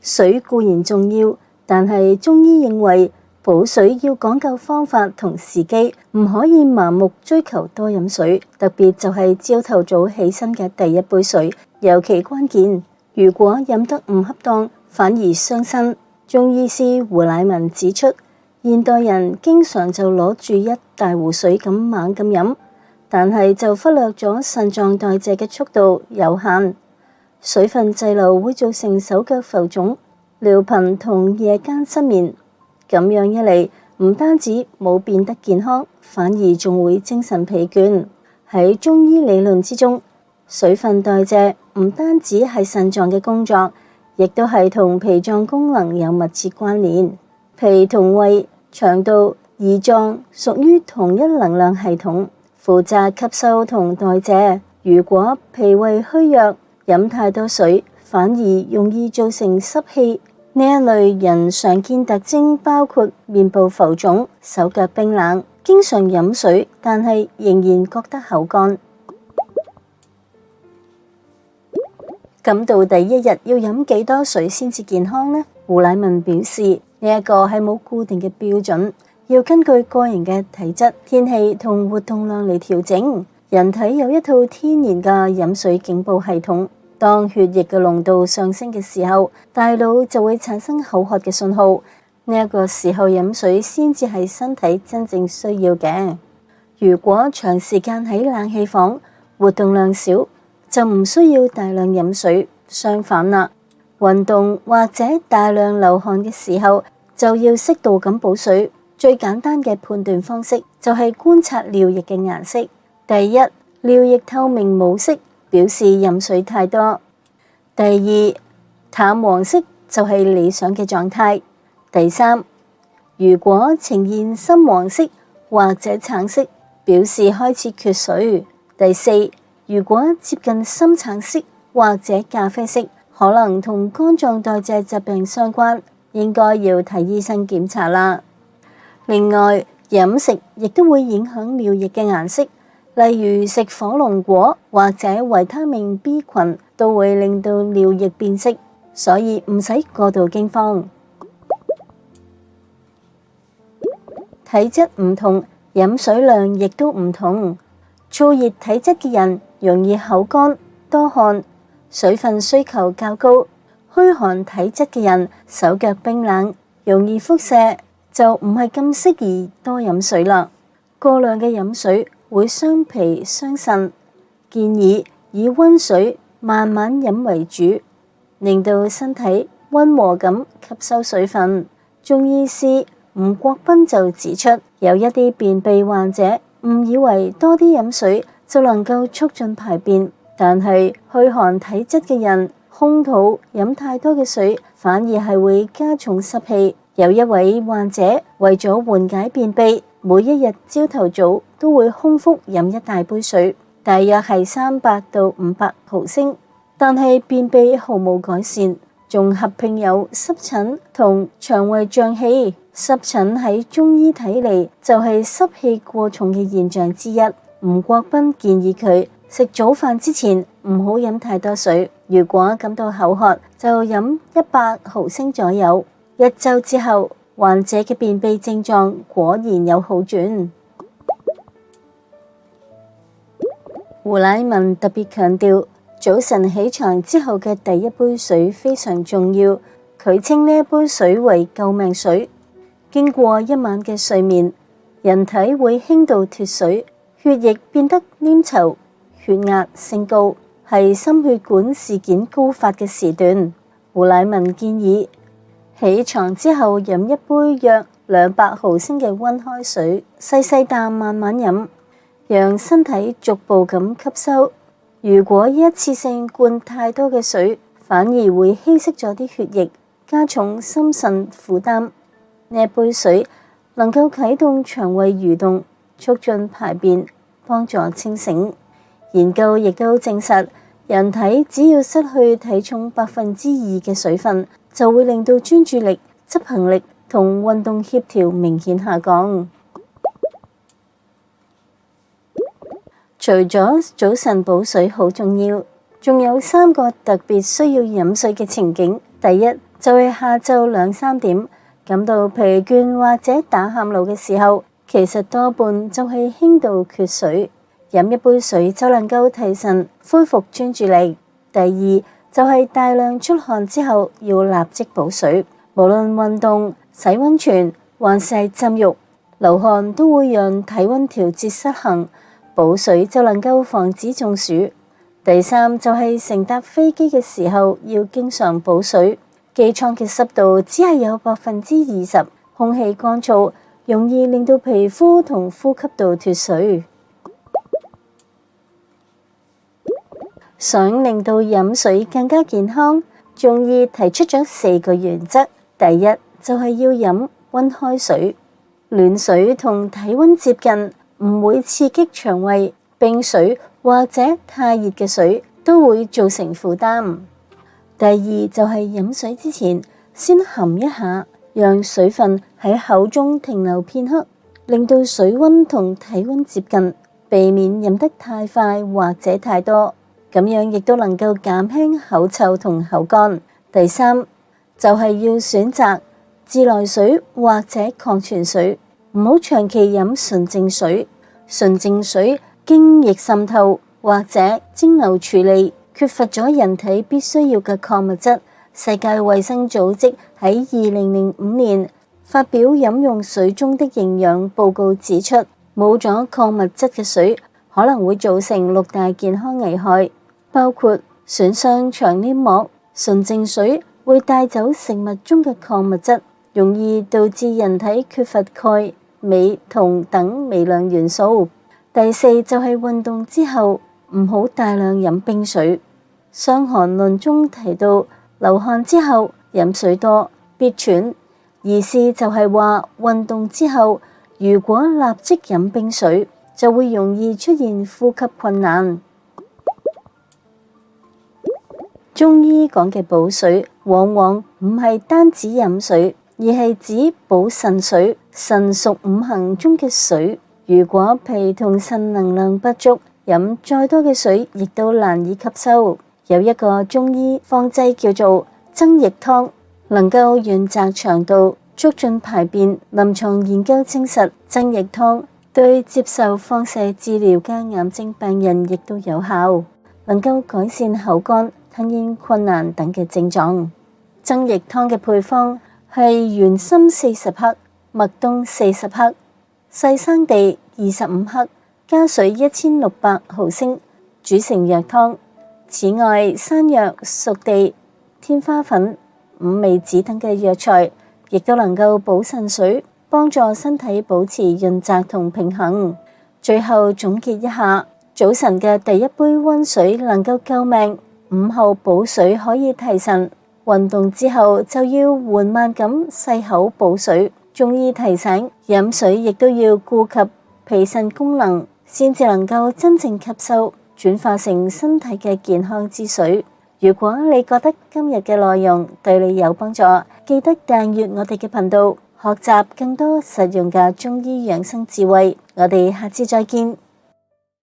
水固然重要，但係中醫認為補水要講究方法同時機，唔可以盲目追求多飲水，特別就係朝頭早起身嘅第一杯水，尤其關鍵。如果飲得唔恰當，反而傷身。中醫師胡乃文指出，現代人經常就攞住一大壺水咁猛咁飲，但係就忽略咗腎臟代謝嘅速度有限，水分滯留會造成手腳浮腫、尿頻同夜間失眠。咁樣一嚟，唔單止冇變得健康，反而仲會精神疲倦。喺中醫理論之中，水分代謝唔單止係腎臟嘅工作，亦都係同脾臟功能有密切關聯。脾同胃、腸道、胰臟屬於同一能量系統，負責吸收同代謝。如果脾胃虛弱，飲太多水，反而容易造成濕氣。呢一類人常見特徵包括面部浮腫、手腳冰冷，經常飲水，但係仍然覺得口乾。咁到底一日要飲幾多水先至健康呢？胡乃文表示，呢一個係冇固定嘅標準，要根據個人嘅體質、天氣同活動量嚟調整。人體有一套天然嘅飲水警報系統。當血液嘅濃度上升嘅時候，大腦就會產生口渴嘅信號。呢一個時候飲水先至係身體真正需要嘅。如果長時間喺冷氣房，活動量少，就唔需要大量飲水。相反啦，運動或者大量流汗嘅時候，就要適度咁補水。最簡單嘅判斷方式就係觀察尿液嘅顏色。第一，尿液透明冇色，表示飲水太多。第二，淡黃色就係理想嘅狀態。第三，如果呈現深黃色或者橙色，表示開始缺水。第四，如果接近深橙色或者咖啡色，可能同肝臟代謝疾病相關，應該要睇醫生檢查啦。另外，飲食亦都會影響尿液嘅顏色。例如食火龍果或者維他命 B 群都會令到尿液變色，所以唔使過度驚慌。體質唔同，飲水量亦都唔同。燥熱體質嘅人容易口乾、多汗，水分需求較高；虛寒體質嘅人手腳冰冷，容易腹瀉，就唔係咁適宜多飲水啦。過量嘅飲水會傷脾傷腎，建議以溫水慢慢飲為主，令到身體溫和咁吸收水分。中醫師吳國斌就指出，有一啲便秘患者誤以為多啲飲水就能夠促進排便，但係虛寒體質嘅人空肚飲太多嘅水，反而係會加重濕氣。有一位患者為咗緩解便秘，每一日朝頭早都會空腹飲一大杯水，大約係300到500毫升，但係便秘毫無改善，仲合併有濕疹同腸胃脹氣。濕疹喺中醫睇嚟就係濕氣過重嘅現象之一。吳國斌建議佢食早飯之前唔好飲太多水，如果感到口渴就飲100毫升左右。1週之後，患者嘅便秘症狀果然有好轉。胡乃文特別強調，早晨起床之後嘅第一杯水非常重要，佢稱呢一杯水為救命水。經過一晚嘅睡眠，人體會輕度脫水，血液變得黏稠，血壓升高，係心血管事件高發嘅時段。胡乃文建議起床之後飲一杯約200毫升嘅溫開水，細細啖慢慢飲，讓身體逐步咁吸收。如果一次性灌太多嘅水，反而會稀釋咗啲血液，加重心腎負擔。呢一杯水能夠啟動腸胃蠕動，促進排便，幫助清醒。研究亦都證實，人體只要失去體重2%嘅水分，就會令到專注力、執行力同運動協調明顯下降。除咗早晨補水好重要，仲有3個特別需要飲水嘅情景。第一，就係下晝2、3點感到疲倦或者打喊路嘅時候，其實多半就係輕度缺水。飲一杯水就能夠提神，恢復專注力。第二就係大量出汗之後要立即補水，無論運動、洗溫泉還是浸浴，流汗都會讓體溫調節失衡，補水就能夠防止中暑。第三就係乘搭飛機嘅時候要經常補水，機艙嘅濕度只係有20%，空氣乾燥，容易令到皮膚同呼吸道脫水。想令到飲水更加健康，中醫提出咗4個原則。第一就係要飲溫開水，暖水同體溫接近，唔會刺激腸胃；冰水或者太熱嘅水都會造成負擔。第二就係飲水之前先含一下，讓水分喺口中停留片刻，令到水溫同體溫接近，避免飲得太快或者太多。咁樣亦都能夠減輕口臭同口乾。第三就係要選擇自來水或者礦泉水，唔好長期飲純淨水。純淨水經液滲透或者蒸餾處理，缺乏咗人體必須要嘅礦物質。世界衛生組織喺2005年發表飲用水中的營養報告，指出冇咗礦物質嘅水可能會造成6大健康危害，包括損傷腸黏膜。純淨水會帶走食物中嘅礦物質，容易導致人體缺乏鈣、鎂、銅等微量元素。第四就係運動之後唔好大量飲冰水。《傷寒論》中提到，流汗之後飲水多必喘，意思就係話運動之後如果立即飲冰水，就會容易出現呼吸困難。中醫講嘅補水，往往唔係單指飲水，而係指補腎水。腎屬5行中嘅水，如果脾同腎能量不足，飲再多嘅水亦都難以吸收。有一個中醫方劑叫做增液湯，能夠潤澤腸道，促進排便。臨床研究證實，增液湯對接受放射治療嘅癌症病人亦都有效，能夠改善口乾、吞嚥困難等嘅症狀。增液湯嘅配方係玄參40克、麥冬40克、細生地25克，加水1600毫升，煮成藥湯。此外，山藥、熟地、天花粉、五味子等嘅藥材，亦都能夠補腎水，幫助身體保持潤澤同平衡。最後總結一下，早晨嘅第一杯溫水能夠救命，午後補水可以提神，運動之後就要緩慢咁細口補水。中醫提醒，飲水亦都要顧及脾腎功能，先至能夠真正吸收，轉化成身體嘅健康之水。如果你覺得今日嘅內容對你有幫助，記得訂閱我哋嘅頻道，學習更多實用嘅中醫養生智慧。我哋下次再見。